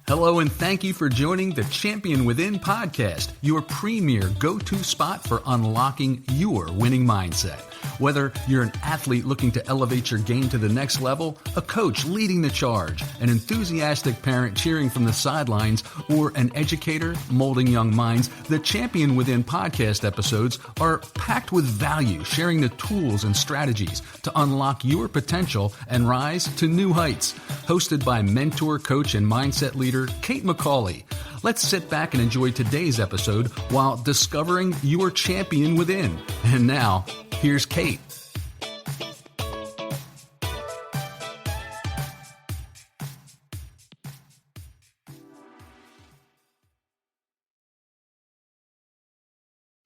Hello, and thank you for joining the Champion Within podcast, your premier go-to spot for unlocking your winning mindset. Whether you're an athlete looking to elevate your game to the next level, a coach leading the charge, an enthusiastic parent cheering from the sidelines, or an educator molding young minds, the Champion Within podcast episodes are packed with value, sharing the tools and strategies to unlock your potential and rise to new heights. Hosted by mentor, coach, and mindset leader Kate McCauley. Let's sit back and enjoy today's episode while discovering your champion within. And now, here's Kate.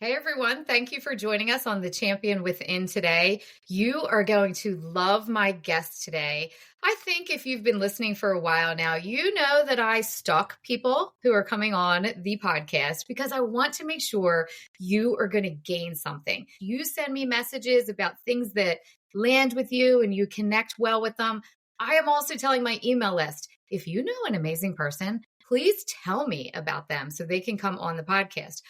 Hey everyone, thank you for joining us on the Champion Within today. You are going to love my guest today. I think if you've been listening for a while now, you know that I stalk people who are coming on the podcast because I want to make sure you are going to gain something. You send me messages about things that land with you and you connect well with them. I am also telling my email list, if you know an amazing person, please tell me about them so they can come on the podcast.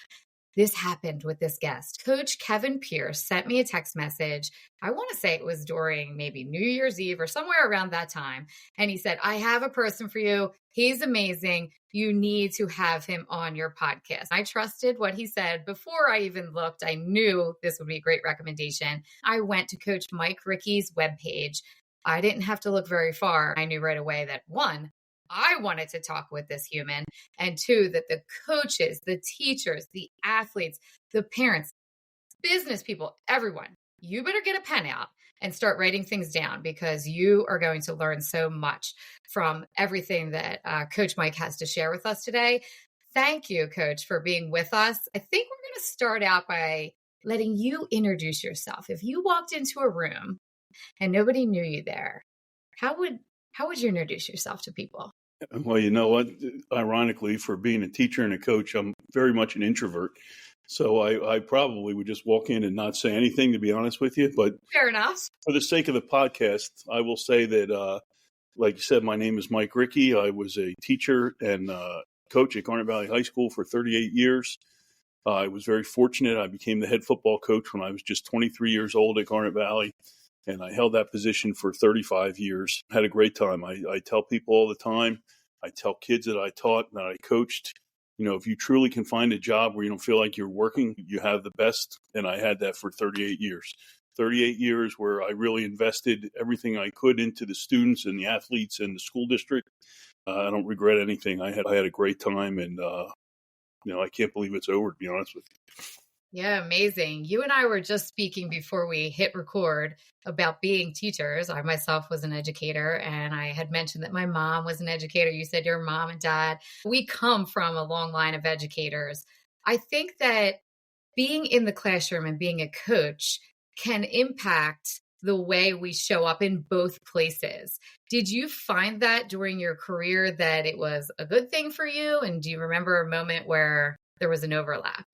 This happened with this guest. Coach Kevin Pierce sent me a text message. I want to say it was during maybe New Year's Eve or somewhere around that time. And he said, I have a person for you. He's amazing. You need to have him on your podcast. I trusted what he said before I even looked. I knew this would be a great recommendation. I went to Coach Mike Ricci's webpage. I didn't have to look very far. I knew right away that one, I wanted to talk with this human, and two, that the coaches, the teachers, the athletes, the parents, business people, everyone, you better get a pen out and start writing things down because you are going to learn so much from everything that Coach Mike has to share with us today. Thank you, Coach, for being with us. I think we're going to start out by letting you introduce yourself. If you walked into a room and nobody knew you there, how would you introduce yourself to people? Well, you know what? Ironically, for being a teacher and a coach, I'm very much an introvert. So I probably would just walk in and not say anything, to be honest with you. But fair enough. For the sake of the podcast, I will say that, like you said, my name is Mike Ricci. I was a teacher and coach at Garnet Valley High School for 38 years. I was very fortunate. I became the head football coach when I was just 23 years old at Garnet Valley. And I held that position for 35 years. Had a great time. I tell people all the time, I tell kids that I taught and that I coached, you know, if you truly can find a job where you don't feel like you're working, you have the best. And I had that for 38 years. 38 years where I really invested everything I could into the students and the athletes and the school district. I don't regret anything. I had a great time, and I can't believe it's over, to be honest with you. Yeah, amazing. You and I were just speaking before we hit record about being teachers. I myself was an educator, and I had mentioned that my mom was an educator. You said your mom and dad. We come from a long line of educators. I think that being in the classroom and being a coach can impact the way we show up in both places. Did you find that during your career that it was a good thing for you? And do you remember a moment where there was an overlap?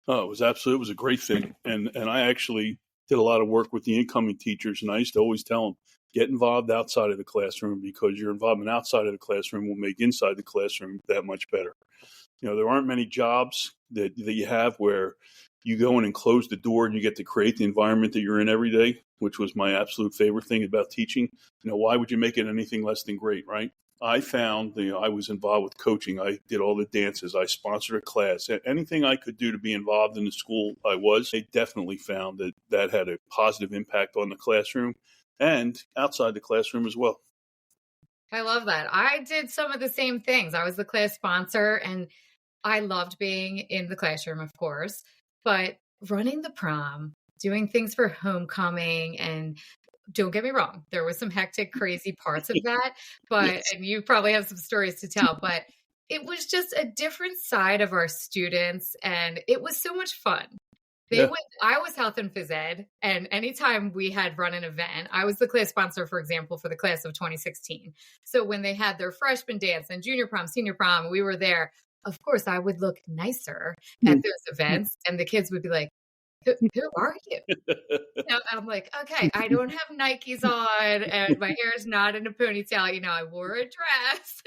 Oh, it was a great thing. And I actually did a lot of work with the incoming teachers. And I used to always tell them, get involved outside of the classroom, because your involvement outside of the classroom will make inside the classroom that much better. You know, there aren't many jobs that you have where you go in and close the door and you get to create the environment that you're in every day, which was my absolute favorite thing about teaching. You know, why would you make it anything less than great, right? I found, I was involved with coaching. I did all the dances. I sponsored a class. Anything I could do to be involved in the school, I was. I definitely found that had a positive impact on the classroom and outside the classroom as well. I love that. I did some of the same things. I was the class sponsor, and I loved being in the classroom, of course, but running the prom, doing things for homecoming, and don't get me wrong, there was some hectic, crazy parts of that, but yes. And you probably have some stories to tell, but it was just a different side of our students, and it was so much fun. I was health and phys ed, and anytime we had run an event, I was the class sponsor, for example, for the class of 2016. So when they had their freshman dance and junior prom, senior prom, we were there. Of course, I would look nicer at those events, and the kids would be like, who are you? So I'm like, okay, I don't have Nikes on and my hair is not in a ponytail. I wore a dress.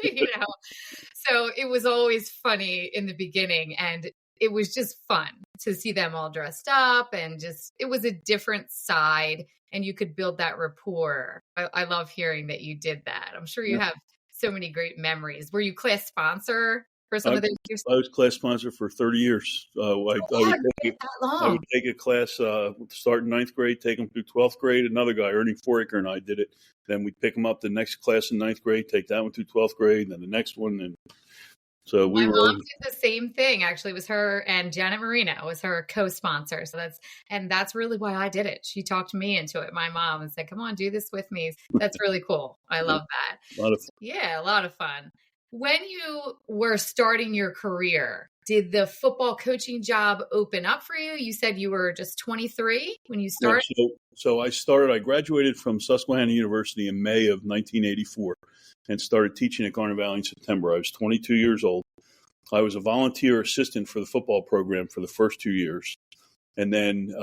So it was always funny in the beginning, and it was just fun to see them all dressed up, and just, it was a different side, and you could build that rapport. I love hearing that you did that. I'm sure you have so many great memories. Were you class sponsor for some of those years? I was class sponsor for 30 years. I would take a class, start in ninth grade, take them through 12th grade. Another guy, Ernie Foraker, and I did it. Then we'd pick them up the next class in ninth grade, take that one through 12th grade, and then the next one. And so my mom did the same thing. Actually, it was her, and Janet Marino was her co-sponsor. So that's really why I did it. She talked me into it, my mom, and said, come on, do this with me. That's really cool. I love that. A lot of fun. Yeah, a lot of fun. When you were starting your career, did the football coaching job open up for you? You said you were just 23 when you started? Yeah, so I graduated from Susquehanna University in May of 1984 and started teaching at Garnet Valley in September. I was 22 years old. I was a volunteer assistant for the football program for the first 2 years. And then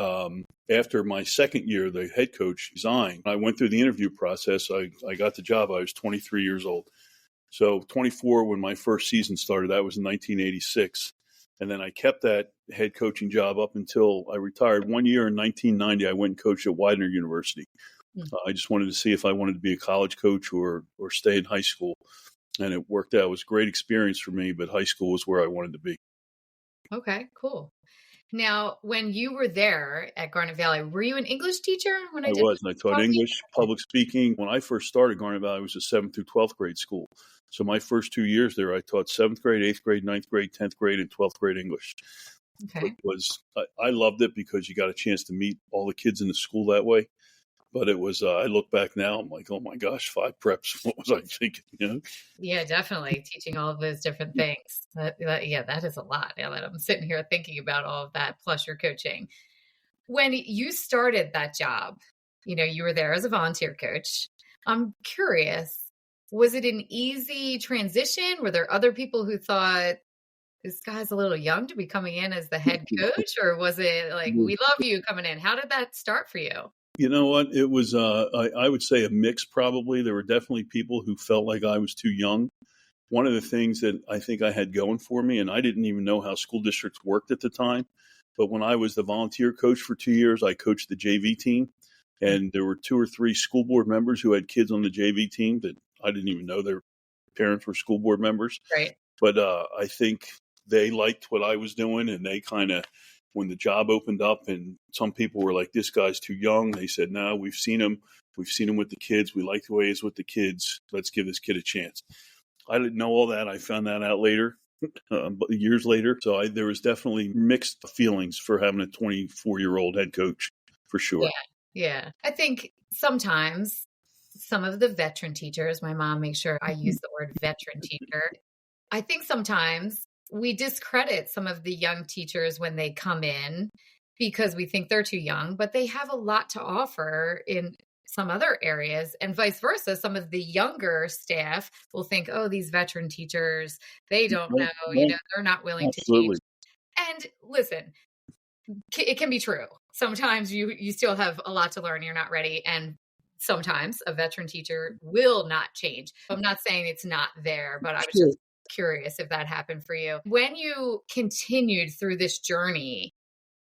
after my second year, the head coach resigned. I went through the interview process. I got the job. I was 23 years old. So 24 when my first season started, that was in 1986. And then I kept that head coaching job up until I retired. 1 year in 1990, I went and coached at Widener University. I just wanted to see if I wanted to be a college coach or stay in high school. And it worked out. It was a great experience for me, but high school was where I wanted to be. Okay, cool. Now, when you were there at Garnet Valley, were you an English teacher? I was. I taught English, public speaking. When I first started, Garnet Valley was a 7th through 12th grade school. So my first 2 years there, I taught 7th grade, 8th grade, 9th grade, 10th grade, and 12th grade English. Okay. I loved it because you got a chance to meet all the kids in the school that way. But it was, I look back now, I'm like, oh my gosh, 5 preps. What was I thinking? Yeah, definitely. Teaching all of those different things. That is a lot. Now that I'm sitting here thinking about all of that, plus your coaching. When you started that job, you were there as a volunteer coach. I'm curious, was it an easy transition? Were there other people who thought, this guy's a little young to be coming in as the head coach? Or was it like, we love you coming in? How did that start for you? You know what? It was, I would say a mix probably. There were definitely people who felt like I was too young. One of the things that I think I had going for me, and I didn't even know how school districts worked at the time, but when I was the volunteer coach for 2 years, I coached the JV team. And there were 2 or 3 school board members who had kids on the JV team that I didn't even know their parents were school board members. Right. But I think they liked what I was doing, and they kind of, when the job opened up and some people were like, this guy's too young, they said, no, we've seen him with the kids. We like the way he's with the kids. Let's give this kid a chance. I didn't know all that. I found that out later, years later. So there was definitely mixed feelings for having a 24-year-old head coach, for sure. Yeah. I think sometimes some of the veteran teachers, my mom makes sure I use the word veteran teacher. I think sometimes we discredit some of the young teachers when they come in because we think they're too young, but they have a lot to offer in some other areas, and vice versa. Some of the younger staff will think, oh, these veteran teachers, they don't know, they're not willing to teach. And listen, it can be true. Sometimes you still have a lot to learn. You're not ready. And sometimes a veteran teacher will not change. I'm not saying it's not there, but I was just curious if that happened for you. When you continued through this journey,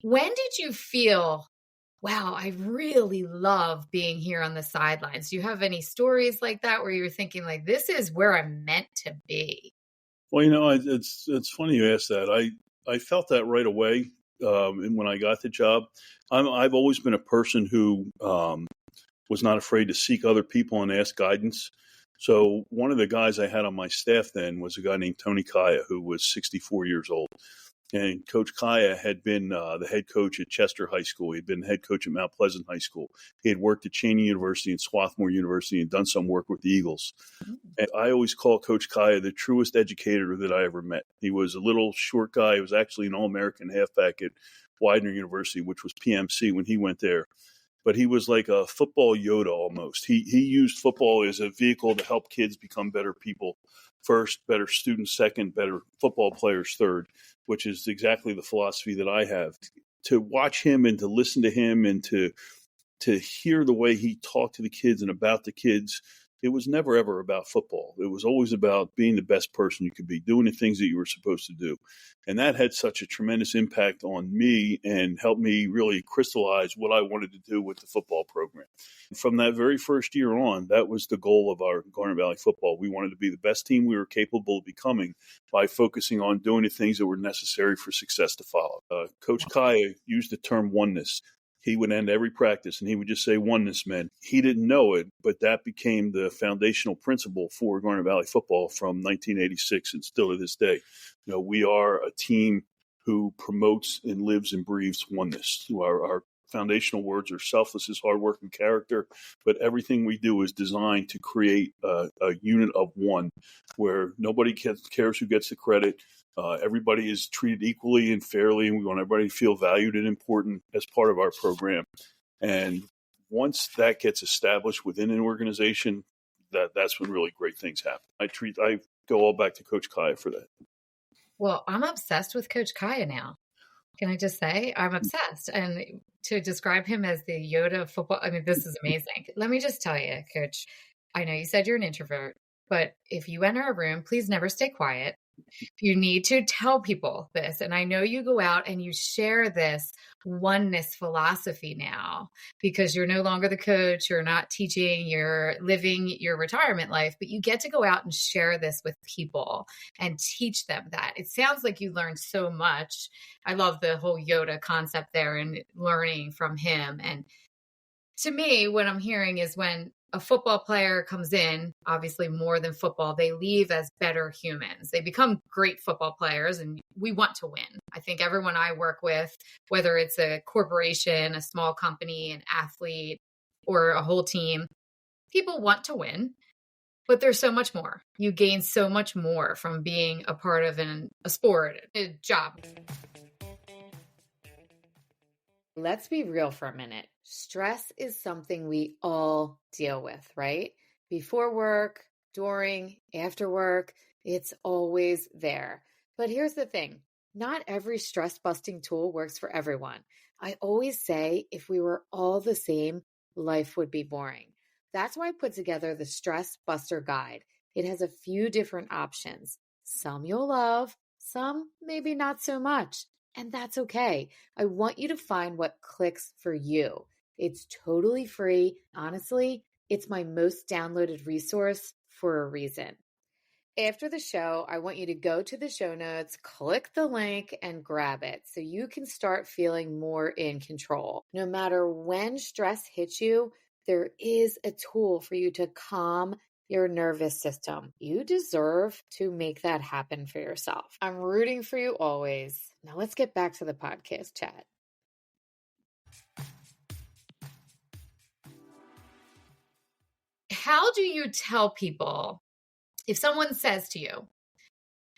when did you feel, wow, I really love being here on the sidelines? Do you have any stories like that where you're thinking like, this is where I'm meant to be? Well, it's funny you asked that. I felt that right away. And when I got the job, I've always been a person who was not afraid to seek other people and ask guidance. So one of the guys I had on my staff then was a guy named Tony Kaya, who was 64 years old. And Coach Kaya had been the head coach at Chester High School. He'd been head coach at Mount Pleasant High School. He had worked at Cheney University and Swarthmore University and done some work with the Eagles. And I always call Coach Kaya the truest educator that I ever met. He was a little short guy. He was actually an All-American halfback at Widener University, which was PMC when he went there. But he was like a football Yoda almost. He used football as a vehicle to help kids become better people first, better students second, better football players third, which is exactly the philosophy that I have. to watch him and to listen to him and to hear the way he talked to the kids and about the kids, it was never, ever about football. It was always about being the best person you could be, doing the things that you were supposed to do. And that had such a tremendous impact on me and helped me really crystallize what I wanted to do with the football program. From that very first year on, that was the goal of our Garnet Valley football. We wanted to be the best team we were capable of becoming by focusing on doing the things that were necessary for success to follow. Coach Kaya used the term oneness. He would end every practice and he would just say oneness, men. He didn't know it, but that became the foundational principle for Garnet Valley football from 1986 and still to this day. We are a team who promotes and lives and breathes oneness. Our foundational words are selflessness, hard work, and character, but everything we do is designed to create a unit of one where nobody cares who gets the credit. Everybody is treated equally and fairly, and we want everybody to feel valued and important as part of our program. And once that gets established within an organization, that's when really great things happen. I go all back to Coach Kaya for that. Well, I'm obsessed with Coach Kaya now. Can I just say I'm obsessed? And to describe him as the Yoda of football, I mean, this is amazing. Let me just tell you, Coach, I know you said you're an introvert, but if you enter a room, please never stay quiet. You need to tell people this. And I know you go out and you share this oneness philosophy now because you're no longer the coach, you're not teaching, you're living your retirement life, but you get to go out and share this with people and teach them that. It sounds like you learned so much. I love the whole Yoda concept there and learning from him. And to me, what I'm hearing is when a football player comes in, obviously more than football, they leave as better humans. They become great football players and we want to win. I think everyone I work with, whether it's a corporation, a small company, an athlete, or a whole team, people want to win, but there's so much more. You gain so much more from being a part of a sport, a job. Let's be real for a minute. Stress is something we all deal with, right? Before work, during, after work, it's always there. But here's the thing. Not every stress-busting tool works for everyone. I always say if we were all the same, life would be boring. That's why I put together the Stress Buster Guide. It has a few different options. Some you'll love, some maybe not so much. And that's okay. I want you to find what clicks for you. It's totally free. Honestly, it's my most downloaded resource for a reason. After the show, I want you to go to the show notes, click the link, and grab it so you can start feeling more in control. No matter when stress hits you, there is a tool for you to calm your nervous system. You deserve to make that happen for yourself. I'm rooting for you always. Now let's get back to the podcast chat. How do you tell people if someone says to you,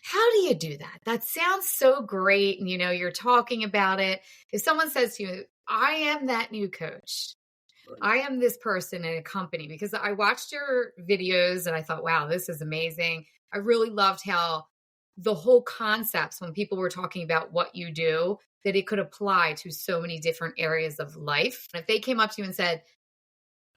how do you do that? That sounds so great. And you're talking about it. If someone says to you, I am that new coach. I am this person in a company, because I watched your videos and I thought, wow, this is amazing. I really loved how the whole concepts, when people were talking about what you do, that it could apply to so many different areas of life. And if they came up to you and said,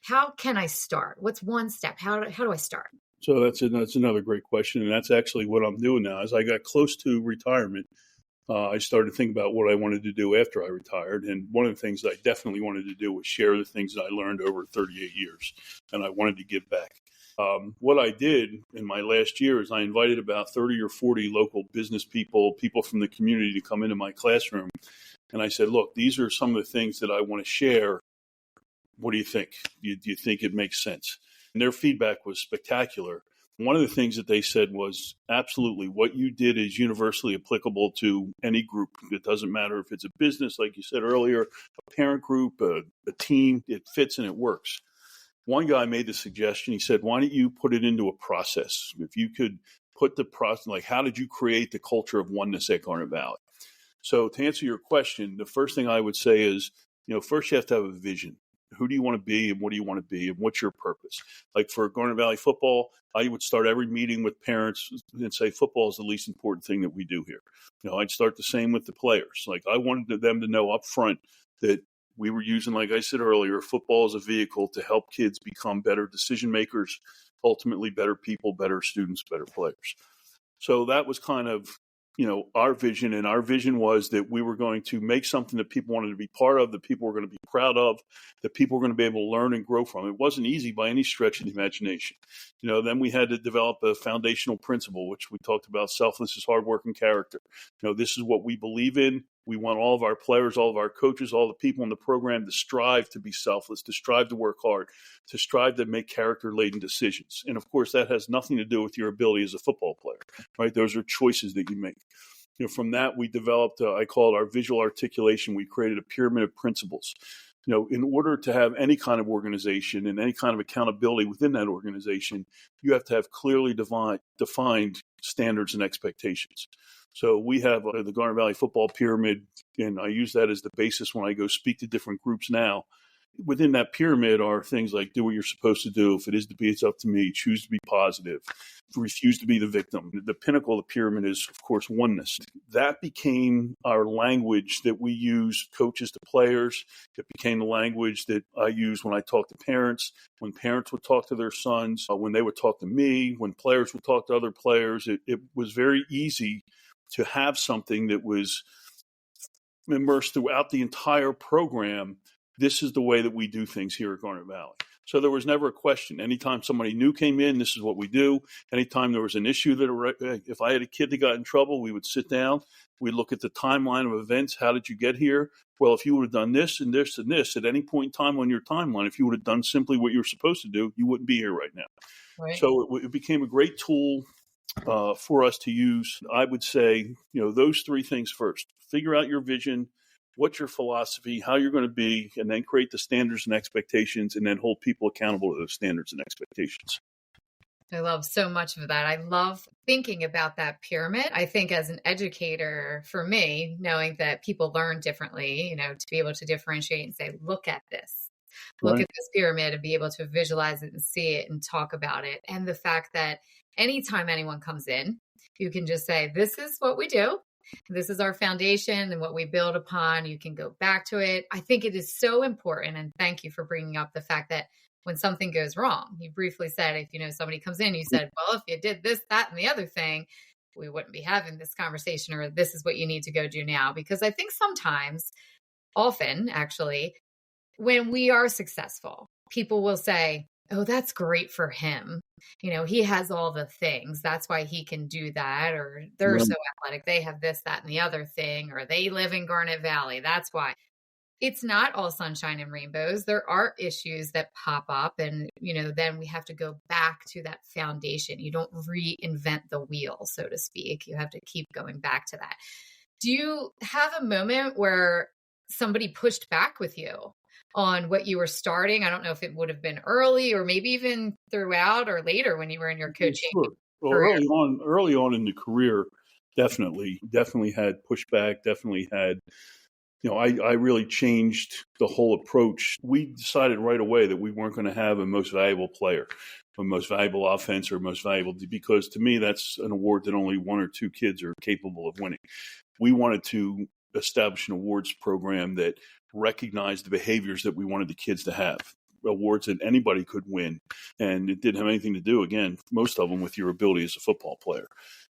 how can I start? What's one step? How do I start? So that's another great question. And that's actually what I'm doing now. As I got close to retirement, I started to think about what I wanted to do after I retired. And one of the things that I definitely wanted to do was share the things that I learned over 38 years. And I wanted to give back. What I did in my last year is I invited about 30 or 40 local business people from the community to come into my classroom. And I said, look, these are some of the things that I want to share. What do you think? Do you think it makes sense? And their feedback was spectacular. One of the things that they said was, absolutely, what you did is universally applicable to any group. It doesn't matter if it's a business, like you said earlier, a parent group, a team, it fits and it works. One guy made the suggestion. He said, why don't you put it into a process? If you could put the process, like how did you create the culture of oneness at Garnet Valley? So to answer your question, the first thing I would say is, first you have to have a vision. Who do you want to be and what do you want to be and what's your purpose? Like for Garnet Valley football, I would start every meeting with parents and say, football is the least important thing that we do here. I'd start the same with the players. Like I wanted them to know up front that we were using, like I said earlier, football as a vehicle to help kids become better decision makers, ultimately better people, better students, better players. So that was kind of, our vision. And our vision was that we were going to make something that people wanted to be part of, that people were going to be proud of, that people were going to be able to learn and grow from. It wasn't easy by any stretch of the imagination. Then we had to develop a foundational principle, which we talked about, selflessness, hard work, and character. This is what we believe in. We want all of our players, all of our coaches, all the people in the program to strive to be selfless, to strive to work hard, to strive to make character-laden decisions. And of course, that has nothing to do with your ability as a football player, right? Those are choices that you make. From that, we developed, I call it our visual articulation. We created a pyramid of principles. In order to have any kind of organization and any kind of accountability within that organization, you have to have clearly defined standards and expectations. So we have the Garnet Valley Football Pyramid, and I use that as the basis when I go speak to different groups now. Within that pyramid are things like do what you're supposed to do. If it is to be, it's up to me. Choose to be positive. Refuse to be the victim. The pinnacle of the pyramid is, of course, oneness. That became our language that we use coaches to players. It became the language that I use when I talk to parents, when parents would talk to their sons, when they would talk to me, when players would talk to other players. It was very easy to have something that was immersed throughout the entire program. This is the way that we do things here at Garnet Valley. So there was never a question. Anytime somebody new came in, this is what we do. Anytime there was an issue if I had a kid that got in trouble, we would sit down. We'd look at the timeline of events. How did you get here? Well, if you would have done this and this and this at any point in time on your timeline, if you would have done simply what you were supposed to do, you wouldn't be here right now. Right. So it became a great tool for us to use. I would say, those three things first. Figure out your vision, what's your philosophy, how you're going to be, and then create the standards and expectations, and then hold people accountable to those standards and expectations. I love so much of that. I love thinking about that pyramid. I think as an educator, for me, knowing that people learn differently, to be able to differentiate and say, look at this. Look at this pyramid and be able to visualize it and see it and talk about it. And the fact that anytime anyone comes in, you can just say, this is what we do. This is our foundation and what we build upon. You can go back to it. I think it is so important. And thank you for bringing up the fact that when something goes wrong, you briefly said, if somebody comes in, you said, well, if you did this, that, and the other thing, we wouldn't be having this conversation, or this is what you need to go do now. Because I think often actually, when we are successful, people will say, oh, that's great for him. He has all the things. That's why he can do that. Or they're so athletic. They have this, that, and the other thing. Or they live in Garnet Valley. That's why. It's not all sunshine and rainbows. There are issues that pop up. And, then we have to go back to that foundation. You don't reinvent the wheel, so to speak. You have to keep going back to that. Do you have a moment where somebody pushed back with you on what you were starting? I don't know if it would have been early or maybe even throughout or later when you were in your coaching. Sure. Well, early on in the career, definitely had pushback, definitely had, I really changed the whole approach. We decided right away that we weren't going to have a most valuable player, a most valuable offense, or most valuable, because to me, that's an award that only one or two kids are capable of winning. We wanted to establish an awards program that recognized the behaviors that we wanted the kids to have, awards that anybody could win. And it didn't have anything to do, again, most of them with your ability as a football player.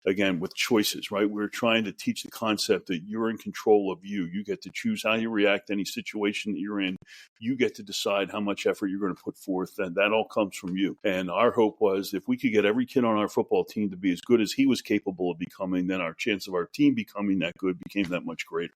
Again, with choices, right? We're trying to teach the concept that you're in control of you. You get to choose how you react to any situation that you're in. You get to decide how much effort you're going to put forth, and that all comes from you. And our hope was if we could get every kid on our football team to be as good as he was capable of becoming, then our chance of our team becoming that good became that much greater.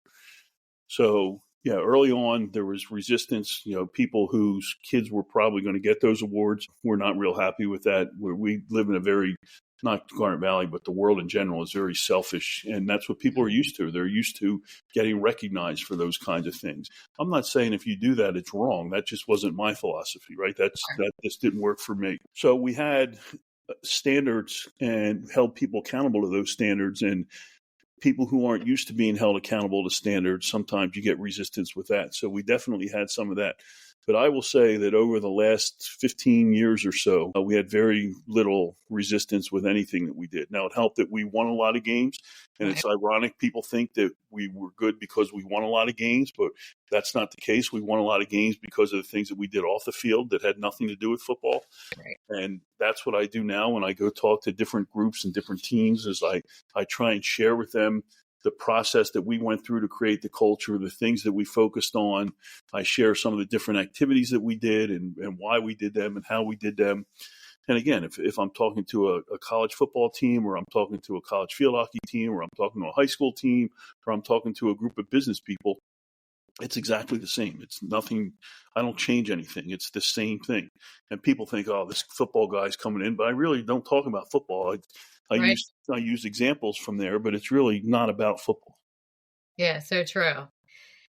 So, yeah, early on, there was resistance. People whose kids were probably going to get those awards were not real happy with that. We live in a very, not Garnet Valley, but the world in general is very selfish. And that's what people are used to. They're used to getting recognized for those kinds of things. I'm not saying if you do that, it's wrong. That just wasn't my philosophy, right? That just didn't work for me. So we had standards and held people accountable to those standards. And people who aren't used to being held accountable to standards, sometimes you get resistance with that. So we definitely had some of that. But I will say that over the last 15 years or so, we had very little resistance with anything that we did. Now, it helped that we won a lot of games. And Right. it's ironic. People think that we were good because we won a lot of games, but that's not the case. We won a lot of games because of the things that we did off the field that had nothing to do with football. Right. And that's what I do now when I go talk to different groups and different teams is I try and share with them the process that we went through to create the culture, the things that we focused on. I share some of the different activities that we did and why we did them and how we did them. And again, if I'm talking to a college football team, or I'm talking to a college field hockey team, or I'm talking to a high school team, or I'm talking to a group of business people, it's exactly the same. It's nothing. I don't change anything. It's the same thing. And people think, oh, this football guy's coming in, but I really don't talk about football. Right. I use examples from there, but it's really not about football. Yeah, so true.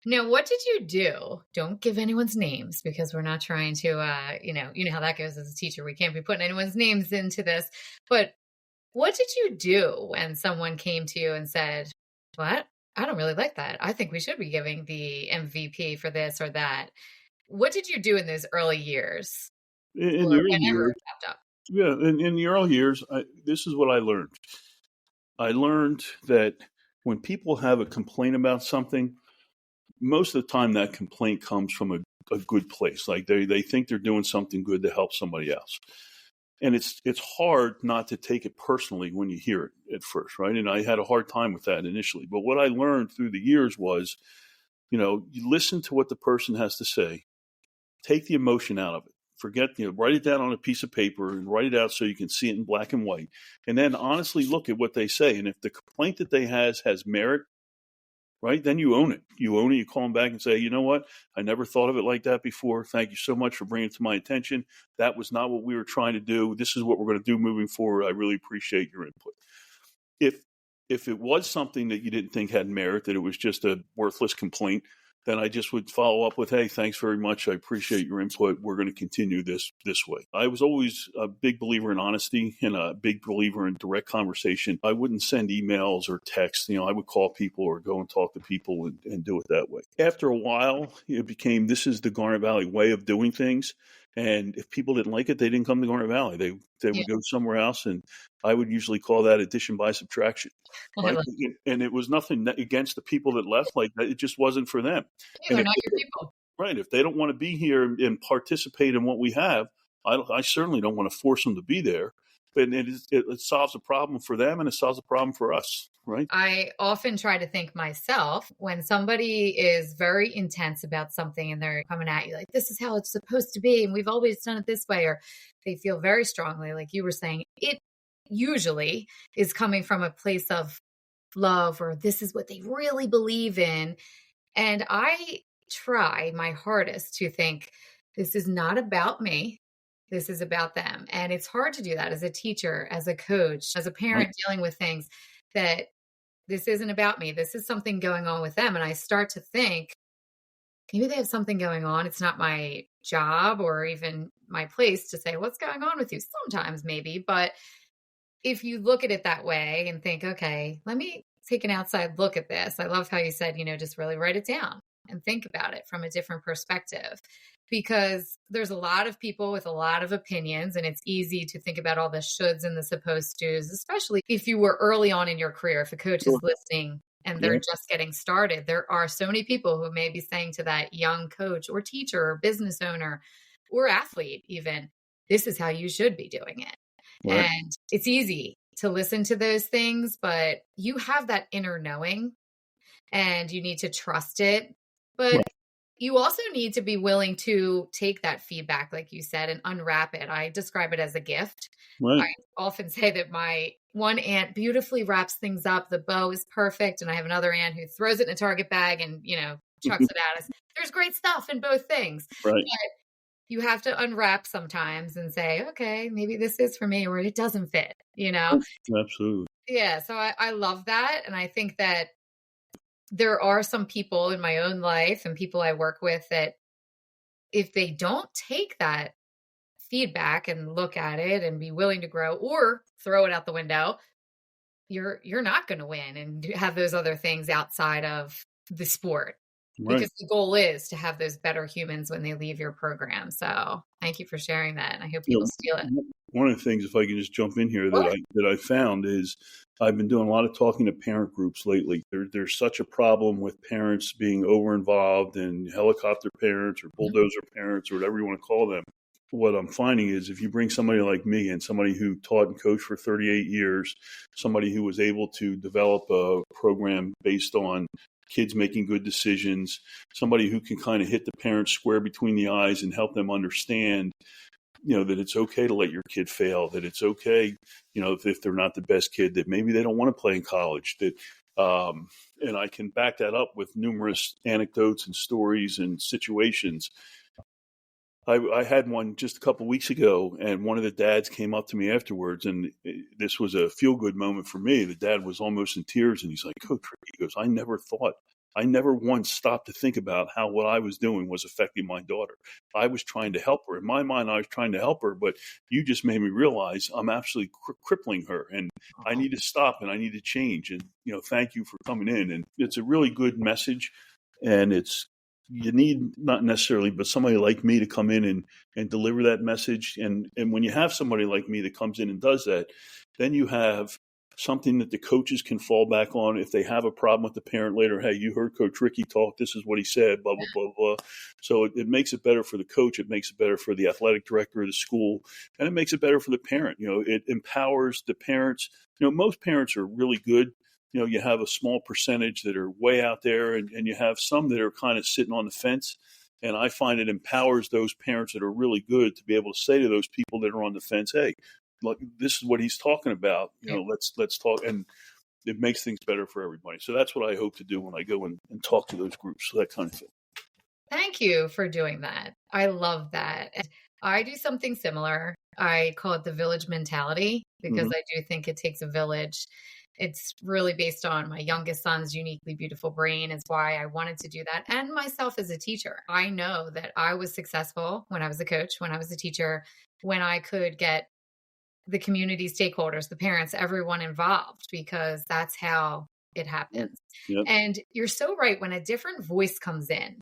Now, what did you do? Don't give anyone's names because we're not trying to, you know how that goes as a teacher. We can't be putting anyone's names into this. But what did you do when someone came to you and said, what? I don't really like that. I think we should be giving the MVP for this or that. What did you do in those early years In or the early whenever years, it popped up? yeah, in the early years, this is what I learned. I learned that when people have a complaint about something, most of the time that complaint comes from a good place. Like they think they're doing something good to help somebody else. And it's hard not to take it personally when you hear it at first, right? And I had a hard time with that initially. But what I learned through the years was, you listen to what the person has to say, take the emotion out of it. Forget, write it down on a piece of paper and write it out so you can see it in black and white. And then honestly look at what they say. And if the complaint that they has merit, right, then you own it. You call them back and say, you know what? I never thought of it like that before. Thank you so much for bringing it to my attention. That was not what we were trying to do. This is what we're going to do moving forward. I really appreciate your input. If it was something that you didn't think had merit, that it was just a worthless complaint, then I just would follow up with, hey, thanks very much. I appreciate your input. We're going to continue this way. I was always a big believer in honesty and a big believer in direct conversation. I wouldn't send emails or texts. I would call people or go and talk to people and do it that way. After a while, it became, this is the Garnet Valley way of doing things. And if people didn't like it, they didn't come to Garnet Valley. They would go somewhere else. And I would usually call that addition by subtraction. Right? And it was nothing against the people that left. Like that. It just wasn't for them. They're not your people. Right. If they don't want to be here and participate in what we have, I certainly don't want to force them to be there. But it solves a problem for them and it solves a problem for us. Right. I often try to think myself when somebody is very intense about something and they're coming at you like, this is how it's supposed to be. And we've always done it this way, or they feel very strongly, like you were saying, it usually is coming from a place of love, or this is what they really believe in. And I try my hardest to think, this is not about me. This is about them. And it's hard to do that as a teacher, as a coach, as a parent dealing with things that this isn't about me. This is something going on with them. And I start to think, maybe they have something going on. It's not my job or even my place to say, what's going on with you? Sometimes maybe, but if you look at it that way and think, okay, let me take an outside look at this. I love how you said, just really write it down and think about it from a different perspective, because there's a lot of people with a lot of opinions and it's easy to think about all the shoulds and the supposed to's, especially if you were early on in your career. If a coach is listening and they're just getting started, there are so many people who may be saying to that young coach or teacher or business owner or athlete, even, this is how you should be doing it. Right. And it's easy to listen to those things, but you have that inner knowing and you need to trust it. But you also need to be willing to take that feedback, like you said, and unwrap it. I describe it as a gift. Right. I often say that my one aunt beautifully wraps things up. The bow is perfect. And I have another aunt who throws it in a Target bag and, chucks it at us. There's great stuff in both things. Right. But you have to unwrap sometimes and say, okay, maybe this is for me or it doesn't fit, Absolutely. Yeah. So I love that. And I think that there are some people in my own life and people I work with that if they don't take that feedback and look at it and be willing to grow or throw it out the window, you're not going to win and have those other things outside of the sport. Right. because the goal is to have those better humans when they leave your program. So thank you for sharing that. And I hope You people steal it. know, one of the things, if I can just jump in here, Sure. that I found is I've been doing a lot of talking to parent groups lately. There's such a problem with parents being over involved, and helicopter parents or bulldozer parents or whatever you want to call them. What I'm finding is if you bring somebody like me and somebody who taught and coached for 38 years, somebody who was able to develop a program based on kids making good decisions, somebody who can kind of hit the parents square between the eyes and help them understand, that it's okay to let your kid fail, that it's okay, if they're not the best kid, that maybe they don't want to play in college, and I can back that up with numerous anecdotes and stories and situations. I had one just a couple of weeks ago, and one of the dads came up to me afterwards, and this was a feel-good moment for me. The dad was almost in tears, and he's like, Coach Ricky, he goes, I never once stopped to think about how what I was doing was affecting my daughter. I was trying to help her. In my mind, I was trying to help her, but you just made me realize I'm absolutely crippling her, and I need to stop, and I need to change. And, thank you for coming in. And it's a really good message, and you need not necessarily, but somebody like me to come in and deliver that message. And when you have somebody like me that comes in and does that, then you have something that the coaches can fall back on if they have a problem with the parent later. Hey, you heard Coach Ricky talk. This is what he said, blah, blah, blah, blah. So it makes it better for the coach. It makes it better for the athletic director of the school. And it makes it better for the parent. It empowers the parents. Most parents are really good. You have a small percentage that are way out there, and you have some that are kind of sitting on the fence. And I find it empowers those parents that are really good to be able to say to those people that are on the fence, hey, look, this is what he's talking about. Let's talk. And it makes things better for everybody. So that's what I hope to do when I go and talk to those groups. So that kind of thing. Thank you for doing that. I love that. And I do something similar. I call it the village mentality because I do think it takes a village. It's really based on my youngest son's uniquely beautiful brain is why I wanted to do that. And myself as a teacher. I know that I was successful when I was a coach, when I was a teacher, when I could get the community stakeholders, the parents, everyone involved, because that's how it happens. Yep. And you're so right. When a different voice comes in,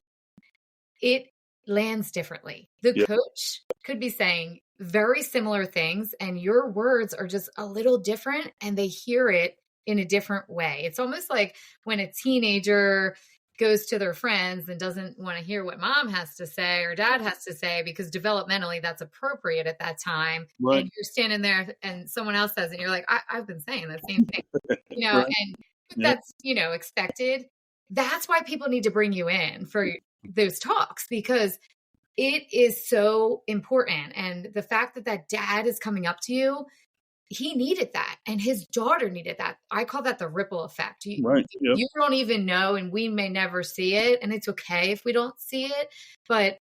it lands differently. The coach could be saying very similar things, and your words are just a little different, and they hear it in a different way. It's almost like when a teenager goes to their friends and doesn't want to hear what mom has to say or dad has to say because developmentally that's appropriate at that time. Right. And you're standing there and someone else says it, and you're like, I've been saying the same thing, Right. and that's, expected. That's why people need to bring you in for those talks, because it is so important. And the fact that dad is coming up to you, he needed that, and his daughter needed that. I call that the ripple effect. You don't even know, and we may never see it, and it's okay if we don't see it, but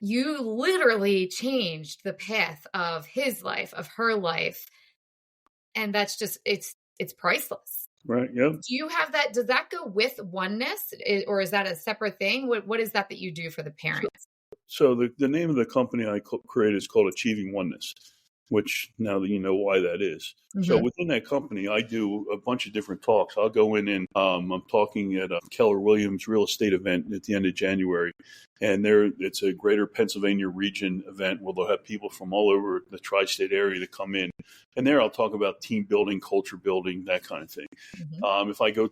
you literally changed the path of his life, of her life. And that's just, it's priceless. Right. Yeah. Do you have that? Does that go with oneness, or is that a separate thing? What is that you do for the parents? So the name of the company I created is called Achieving Oneness, which now that you know why that is. So within that company, I do a bunch of different talks. I'll go in and I'm talking at a Keller Williams real estate event at the end of January. And it's a greater Pennsylvania region event where they'll have people from all over the tri-state area to come in. And there I'll talk about team building, culture building, that kind of thing. If I go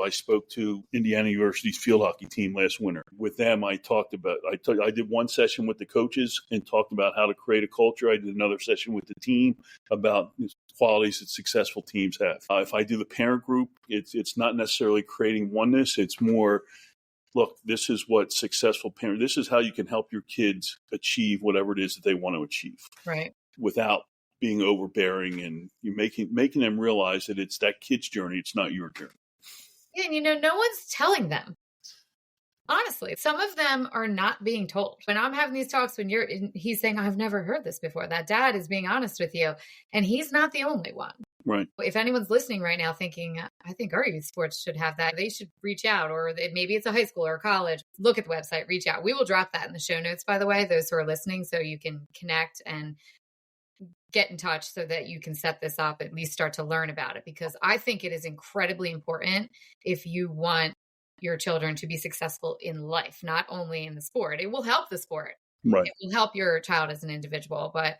I spoke to Indiana University's field hockey team last winter. With them, I did one session with the coaches and talked about how to create a culture. I did another session with the team about qualities that successful teams have. If I do the parent group, it's not necessarily creating oneness. It's more, look, this is what successful parent, this is how you can help your kids achieve whatever it is that they want to achieve. Right. Without being overbearing, and you making them realize that it's that kid's journey. It's not your journey. Yeah. And no one's telling them. Honestly, some of them are not being told. When I'm having these talks, he's saying, I've never heard this before. That dad is being honest with you. And he's not the only one. Right. If anyone's listening right now thinking, I think our youth sports should have that, they should reach out, or maybe it's a high school or a college. Look at the website, reach out. We will drop that in the show notes, by the way, those who are listening, so you can connect and get in touch so that you can set this up, at least start to learn about it, because I think it is incredibly important if you want your children to be successful in life, not only in the sport. It will help the sport. Right. It will help your child as an individual. But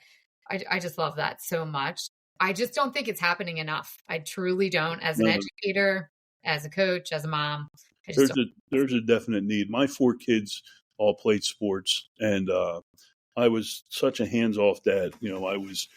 I just love that so much. I just don't think it's happening enough. I truly don't, as an No, educator, as a coach, as a mom. I just don't. there's a definite need. My 4 kids all played sports, and I was such a hands-off dad. I was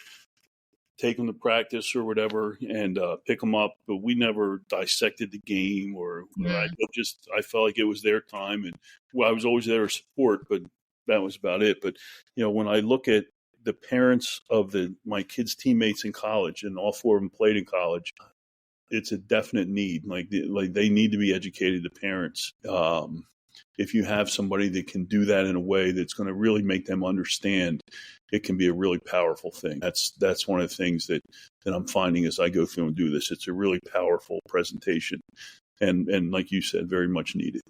take them to practice or whatever and pick them up, but we never dissected the game or I felt like it was their time, and I was always there to support, but that was about it. But when I look at the parents of my kids' teammates in college, and all 4 of them played in college, it's a definite need. Like they need to be educated, the parents. If you have somebody that can do that in a way that's going to really make them understand, it can be a really powerful thing. That's one of the things that I'm finding as I go through and do this. It's a really powerful presentation, and like you said, very much needed.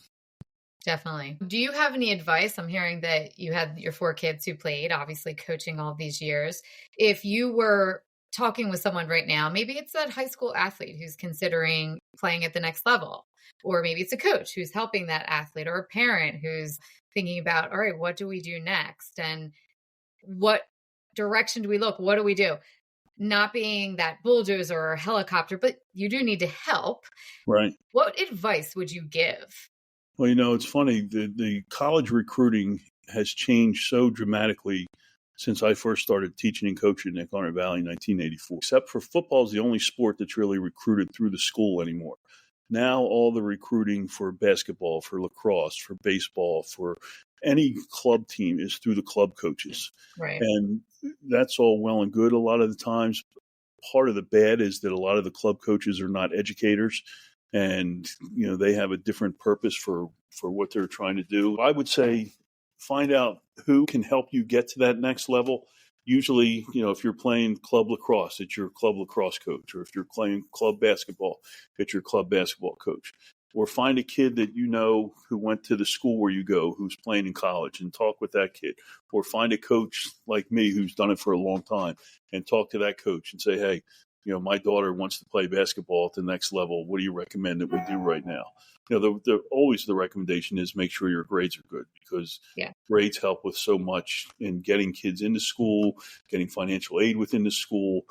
Definitely. Do you have any advice? I'm hearing that you had your 4 kids who played, obviously coaching all these years. If you were talking with someone right now, maybe it's that high school athlete who's considering playing at the next level, or maybe it's a coach who's helping that athlete, or a parent who's thinking about, all right, what do we do next? And what direction do we look? What do we do? Not being that bulldozer or helicopter, but you do need to help. Right. What advice would you give? Well, it's funny. The college recruiting has changed so dramatically since I first started teaching and coaching at Garnet Valley in 1984. Except for football is the only sport that's really recruited through the school anymore. Now all the recruiting for basketball, for lacrosse, for baseball, for any club team is through the club coaches. Right. And that's all well and good a lot of the times. Part of the bad is that a lot of the club coaches are not educators, and they have a different purpose for what they're trying to do. I would say find out who can help you get to that next level. Usually, if you're playing club lacrosse, it's your club lacrosse coach, or if you're playing club basketball, it's your club basketball coach. Or find a kid that who went to the school where you go, who's playing in college, and talk with that kid. Or find a coach like me who's done it for a long time and talk to that coach and say, hey, my daughter wants to play basketball at the next level. What do you recommend that we do right now? Always the recommendation is make sure your grades are good, because grades help with so much in getting kids into school, getting financial aid within the school.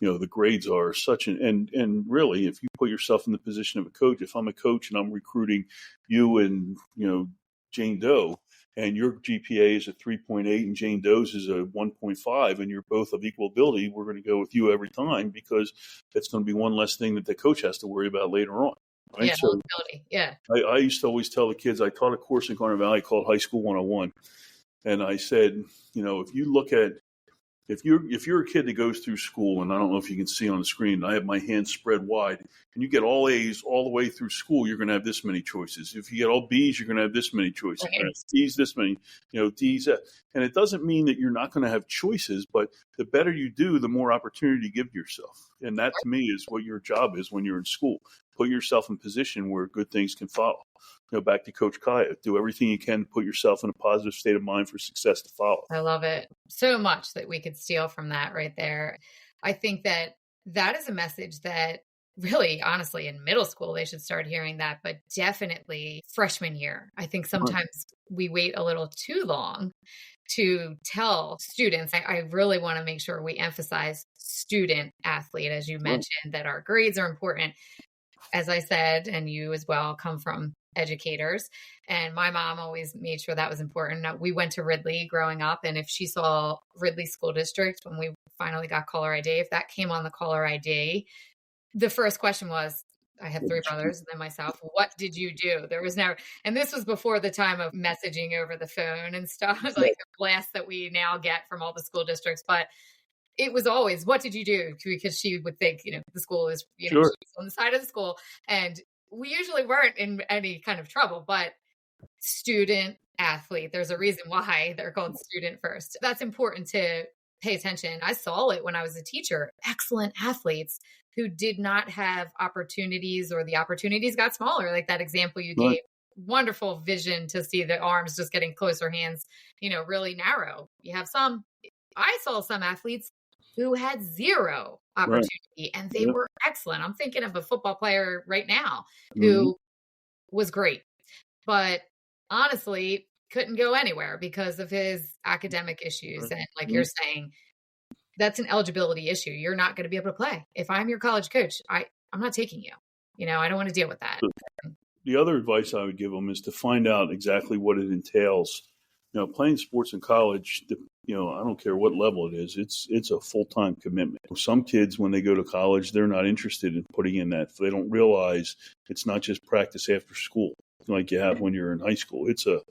The grades are such and really, if you put yourself in the position of a coach, if I'm a coach and I'm recruiting you and, Jane Doe, and your GPA is a 3.8 and Jane Doe's is a 1.5, and you're both of equal ability, we're going to go with you every time, because that's going to be one less thing that the coach has to worry about later on. Right? Yeah, So eligibility. Yeah. I used to always tell the kids, I taught a course in Garnet Valley called High School 101. And I said, if you look at, if you're a kid that goes through school, and I don't know if you can see on the screen, I have my hands spread wide, and you get all A's all the way through school, you're going to have this many choices. If you get all B's, you're going to have this many choices. Right. You're going to have D's, this many, D's. And it doesn't mean that you're not going to have choices, but the better you do, the more opportunity you give yourself. And that, to me, is what your job is when you're in school. Put yourself in position where good things can follow. Back to Coach Kaya, do everything you can to put yourself in a positive state of mind for success to follow. I love it. So much that we could steal from that right there. I think that is a message that really, honestly, in middle school, they should start hearing that, but definitely freshman year. I think sometimes we wait a little too long to tell students. I really want to make sure we emphasize student athlete, as you mentioned, that our grades are important. As I said, and you as well come from educators, and my mom always made sure that was important. We went to Ridley growing up, and if she saw Ridley School District when we finally got caller ID, if that came on the caller ID, the first question was, I had 3 brothers and then myself, what did you do? There was never, and this was before the time of messaging over the phone and stuff, like the blast that we now get from all the school districts. But it was always, what did you do? Because she would think, the school is, she was on the side of the school, and we usually weren't in any kind of trouble, but student athlete, there's a reason why they're called student first. That's important to pay attention. I saw it when I was a teacher, excellent athletes who did not have opportunities, or the opportunities got smaller. Like that example you gave, wonderful vision to see the arms just getting closer, hands, really narrow. You have I saw some athletes who had zero opportunity and they were excellent. I'm thinking of a football player right now who was great. but honestly couldn't go anywhere because of his academic issues. And like you're saying, that's an eligibility issue. You're not going to be able to play. If I'm your college coach, I'm not taking you. I don't want to deal with that. The other advice I would give them is to find out exactly what it entails. Playing sports in college, I don't care what level it is, it's a full-time commitment. Some kids, when they go to college, they're not interested in putting in that. They don't realize it's not just practice after school like you have when you're in high school. It's a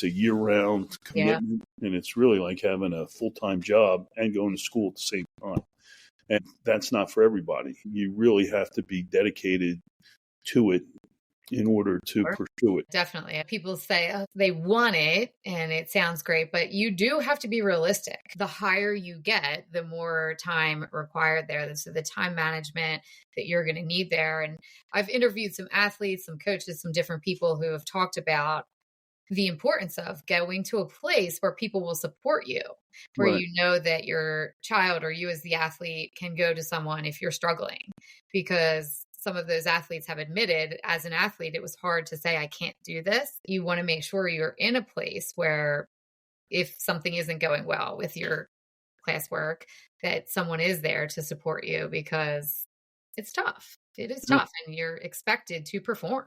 year-round commitment, and it's really like having a full-time job and going to school at the same time. And that's not for everybody. You really have to be dedicated to it in order to pursue it. Definitely. People say they want it and it sounds great, but you do have to be realistic. The higher you get, the more time required there. So the time management that you're going to need there. And I've interviewed some athletes, some coaches, some different people who have talked about the importance of going to a place where people will support you, where you know that your child or you as the athlete can go to someone if you're struggling, because some of those athletes have admitted as an athlete, it was hard to say, I can't do this. You want to make sure you're in a place where if something isn't going well with your classwork, that someone is there to support you, because it's tough. It is tough, and you're expected to perform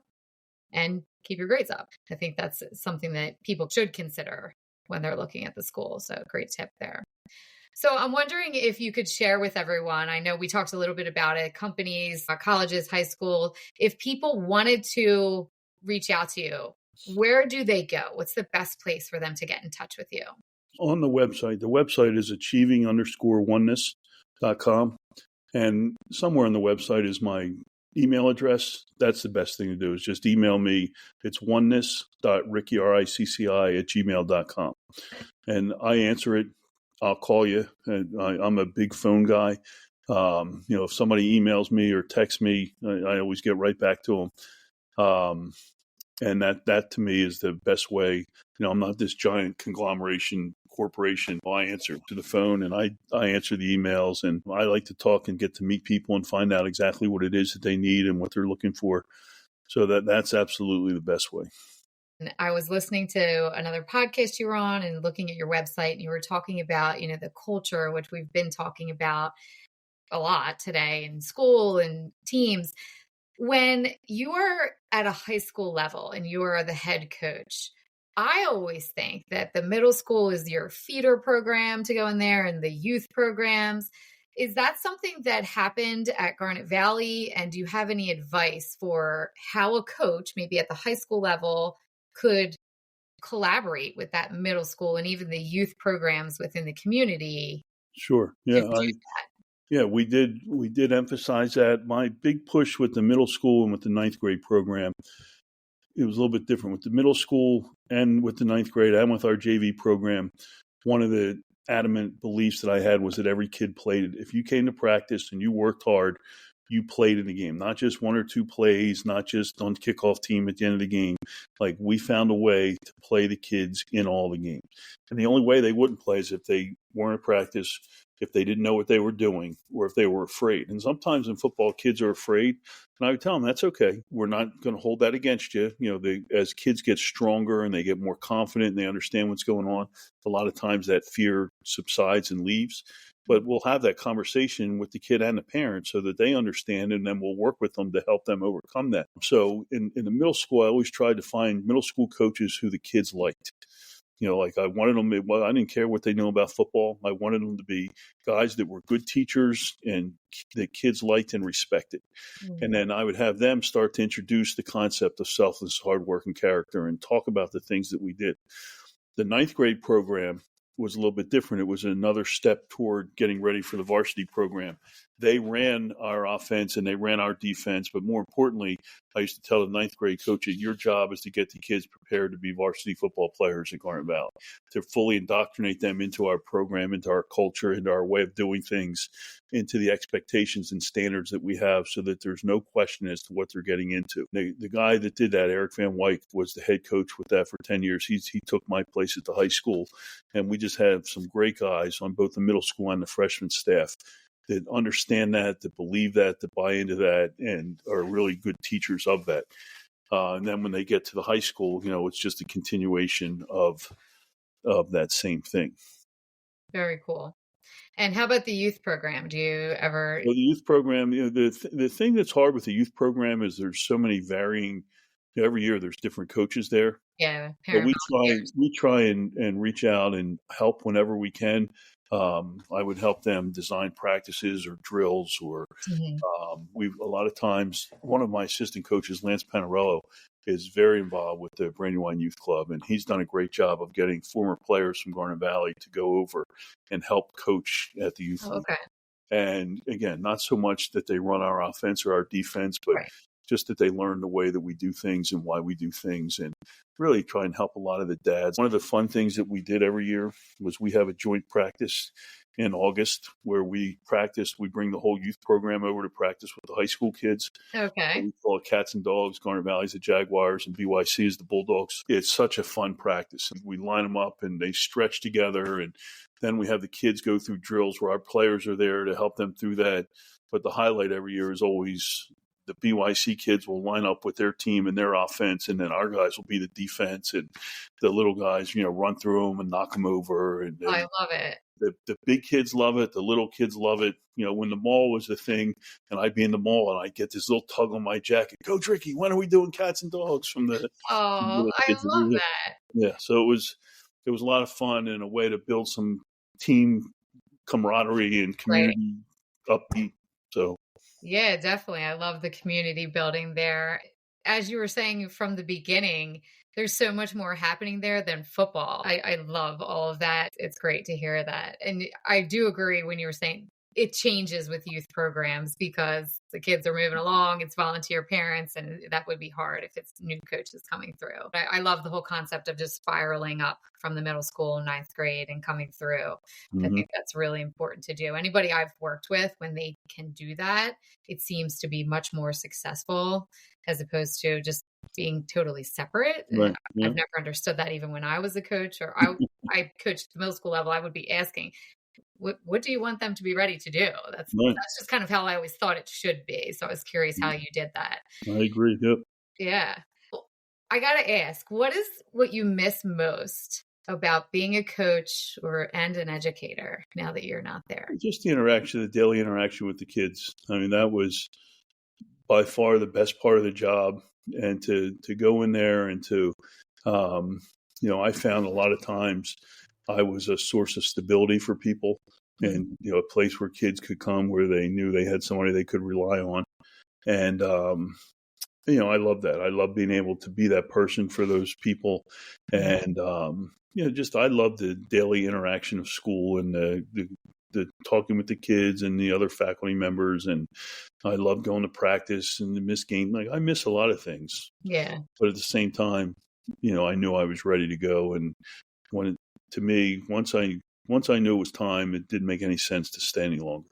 and keep your grades up. I think that's something that people should consider when they're looking at the school. So great tip there. So I'm wondering if you could share with everyone, I know we talked a little bit about it, companies, colleges, high school, if people wanted to reach out to you, where do they go? What's the best place for them to get in touch with you? On the website is achieving_oneness.com. And somewhere on the website is my email address. That's the best thing to do, is just email me. It's oneness.ricci, RICCI@gmail.com. And I answer it. I'll call you. I'm a big phone guy. If somebody emails me or texts me, I always get right back to them. And that to me is the best way. I'm not this giant conglomeration corporation. I answer to the phone and I answer the emails, and I like to talk and get to meet people and find out exactly what it is that they need and what they're looking for. So that's absolutely the best way. I was listening to another podcast you were on and looking at your website, and you were talking about, the culture, which we've been talking about a lot today in school and teams. When you are at a high school level and you are the head coach, I always think that the middle school is your feeder program to go in there, and the youth programs. Is that something that happened at Garnet Valley? And do you have any advice for how a coach, maybe at the high school level, could collaborate with that middle school and even the youth programs within the community? Sure. Yeah. We did emphasize that. My big push with the middle school and with the ninth grade program, it was a little bit different with the middle school and with the ninth grade and with our JV program. One of the adamant beliefs that I had was that every kid played. If you came to practice and you worked hard, you played in the game, not just one or two plays, not just on kickoff team at the end of the game. Like, we found a way to play the kids in all the games. And the only way they wouldn't play is if they weren't at practice, if they didn't know what they were doing, or if they were afraid. And sometimes in football, kids are afraid. And I would tell them, that's okay. We're not going to hold that against you. As kids get stronger and they get more confident and they understand what's going on, a lot of times that fear subsides and leaves. But we'll have that conversation with the kid and the parent so that they understand, and then we'll work with them to help them overcome that. So in the middle school, I always tried to find middle school coaches who the kids liked. I wanted them, I didn't care what they knew about football. I wanted them to be guys that were good teachers and that kids liked and respected. Mm-hmm. And then I would have them start to introduce the concept of selfless, hard work, and character, and talk about the things that we did. The ninth grade program was a little bit different. It was another step toward getting ready for the varsity program. They ran our offense and they ran our defense, but more importantly, I used to tell the ninth grade coach that your job is to get the kids prepared to be varsity football players at Garnet Valley, to fully indoctrinate them into our program, into our culture, into our way of doing things, into the expectations and standards that we have, so that there's no question as to what they're getting into. The guy that did that, Eric Van Wyk, was the head coach with that for 10 years. He took my place at the high school, and we just have some great guys on both the middle school and the freshman staff that understand that believe that buy into that, and are really good teachers of that. And then when they get to the high school, it's just a continuation of that same thing. Very cool. And how about the youth program? Do you ever? Well, the youth program, the thing that's hard with the youth program is there's so many varying. Every year there's different coaches there. Yeah, But parent volunteers. we try and reach out and help whenever we can. I would help them design practices or drills, or Mhm. a lot of times, one of my assistant coaches, Lance Panarello, is very involved with the Brandywine Youth Club, and he's done a great job of getting former players from Garnet Valley to go over and help coach at the youth Oh, league. okay. And again, not so much that they run our offense or our defense, but Right. just that they learn the way that we do things and why we do things, and really try and help a lot of the dads. One of the fun things that we did every year was we have a joint practice in August where we bring the whole youth program over to practice with the high school kids. Okay. We call it Cats and Dogs. Garnet Valley's the Jaguars and BYC is the Bulldogs. It's such a fun practice. We line them up and they stretch together, and then we have the kids go through drills where our players are there to help them through that. But the highlight every year is always the BYC kids will line up with their team and their offense, and then our guys will be the defense, and the little guys, run through them and knock them over. And I love it. the big kids love it. The little kids love it. When the mall was the thing, and I'd be in the mall and I'd get this little tug on my jacket. Coach Ricci, when are we doing Cats and Dogs from the Oh, little I kids? love that. Yeah. So it was a lot of fun and a way to build some team camaraderie and Right. community upbeat. So. Yeah, definitely. I love the community building there. As you were saying from the beginning, there's so much more happening there than football. I love all of that. It's great to hear that. And I do agree when you were saying it changes with youth programs because the kids are moving along, it's volunteer parents, and that would be hard if it's new coaches coming through. I love the whole concept of just spiraling up from the middle school and ninth grade and coming through. I Mhm. think that's really important to do. Anybody I've worked with, when they can do that, it seems to be much more successful as opposed to just being totally separate. Right. Yeah. I've never understood that even when I was a coach or I coached at the middle school level, I would be asking, what do you want them to be ready to do? That's Right. that's just kind of how I always thought it should be. So I was curious how you did that. I agree. Yep. Yeah. Well, I gotta ask, what is what you miss most about being a coach and an educator now that you're not there? Just the daily interaction with the kids. I mean, that was by far the best part of the job. And to go in there and to, I found a lot of times I was a source of stability for people, and a place where kids could come where they knew they had somebody they could rely on. And I love that. I love being able to be that person for those people. And I love the daily interaction of school and the talking with the kids and the other faculty members. And I love going to practice and the miss game. Like I miss a lot of things. Yeah. But at the same time, I knew I was ready to go. And once I knew it was time, it didn't make any sense to stay any longer.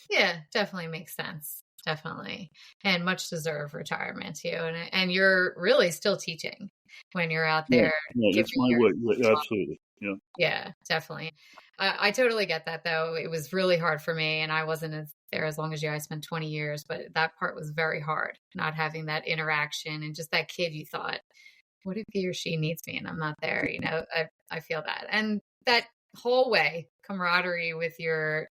Yeah, definitely makes sense. Definitely. And much deserved retirement too. And you're really still teaching when you're out there. Yeah, it's my way. Absolutely. Yeah. Yeah, definitely. I totally get that though. It was really hard for me and I wasn't there as long as you. I spent 20 years, but that part was very hard, not having that interaction and just that kid you thought, what if he or she needs me and I'm not there? I feel that. And that hallway camaraderie with your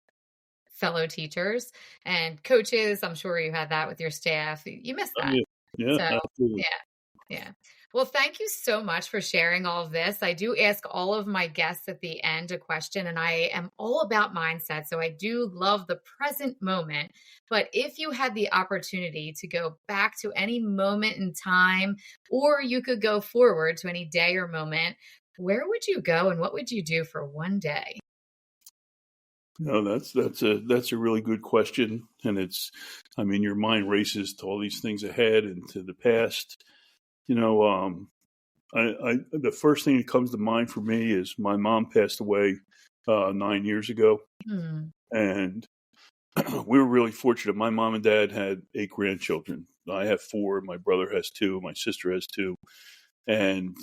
fellow teachers and coaches. I'm sure you had that with your staff. You miss that. Yeah, So, absolutely. yeah. Well, thank you so much for sharing all of this. I do ask all of my guests at the end a question, and I am all about mindset. So I do love the present moment. But if you had the opportunity to go back to any moment in time, or you could go forward to any day or moment, where would you go and what would you do for one day? No, that's a really good question, and your mind races to all these things ahead and to the past. The first thing that comes to mind for me is my mom passed away 9 years ago, and we were really fortunate. My mom and dad had 8 grandchildren. I have 4. My brother has 2. My sister has 2, and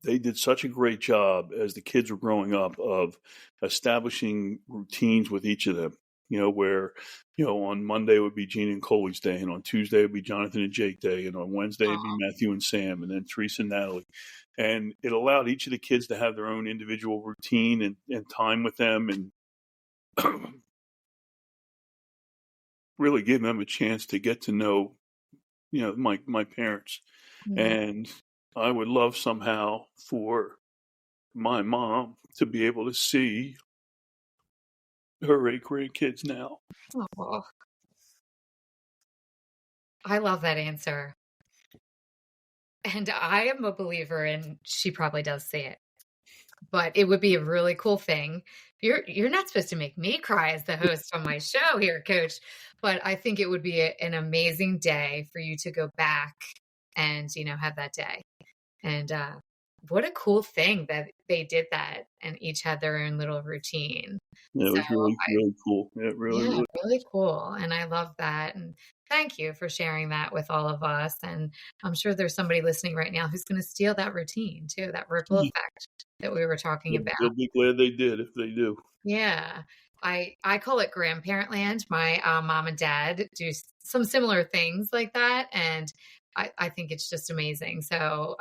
they did such a great job as the kids were growing up of establishing routines with each of them. where, on Monday would be Gene and Coley's day, and on Tuesday would be Jonathan and Jake day, and on Wednesday it'd be Matthew and Sam, and then Teresa and Natalie. And it allowed each of the kids to have their own individual routine and time with them, and really give them a chance to get to know, my parents. Mm-hmm. And I would love somehow for my mom to be able to see her 8 grandkids now. Oh, I love that answer. And I am a believer in she probably does see it. But it would be a really cool thing. You're not supposed to make me cry as the host on my show here, Coach. But I think it would be an amazing day for you to go back and, have that day. And what a cool thing that they did that and each had their own little routine. Yeah, it was really cool. It really cool. And I love that. And thank you for sharing that with all of us. And I'm sure there's somebody listening right now who's going to steal that routine too, that ripple effect that we were talking about. They'll be glad they did if they do. Yeah. I call it grandparent land. My mom and dad do some similar things like that. And I think it's just amazing. So,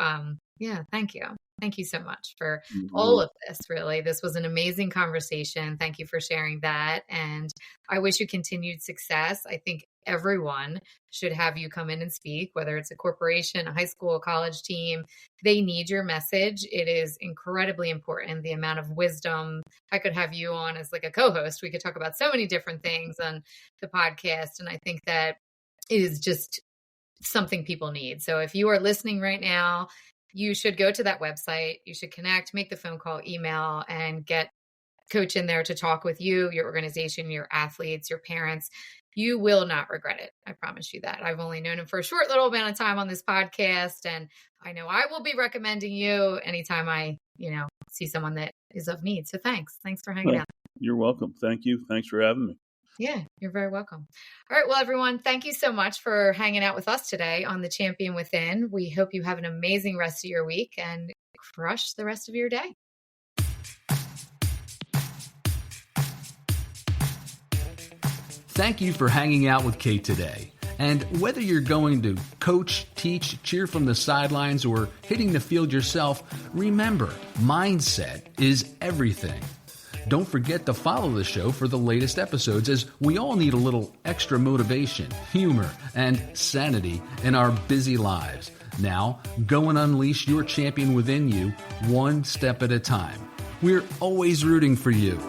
thank you. Thank you so much for all of this, really. This was an amazing conversation. Thank you for sharing that. And I wish you continued success. I think everyone should have you come in and speak, whether it's a corporation, a high school, a college team. They need your message. It is incredibly important. The amount of wisdom. I could have you on as like a co-host. We could talk about so many different things on the podcast. And I think that is just something people need. So if you are listening right now, you should go to that website. You should connect, make the phone call, email, and get Coach in there to talk with you, your organization, your athletes, your parents. You will not regret it. I promise you that. I've only known him for a short little amount of time on this podcast, and I know I will be recommending you anytime I, see someone that is of need. So thanks. Thanks for hanging out. You're welcome. Thank you. Thanks for having me. Yeah, you're very welcome. All right. Well, everyone, thank you so much for hanging out with us today on The Champion Within. We hope you have an amazing rest of your week and crush the rest of your day. Thank you for hanging out with Kate today. And whether you're going to coach, teach, cheer from the sidelines, or hitting the field yourself, remember, mindset is everything. Don't forget to follow the show for the latest episodes, as we all need a little extra motivation, humor, and sanity in our busy lives. Now, go and unleash your champion within you, one step at a time. We're always rooting for you.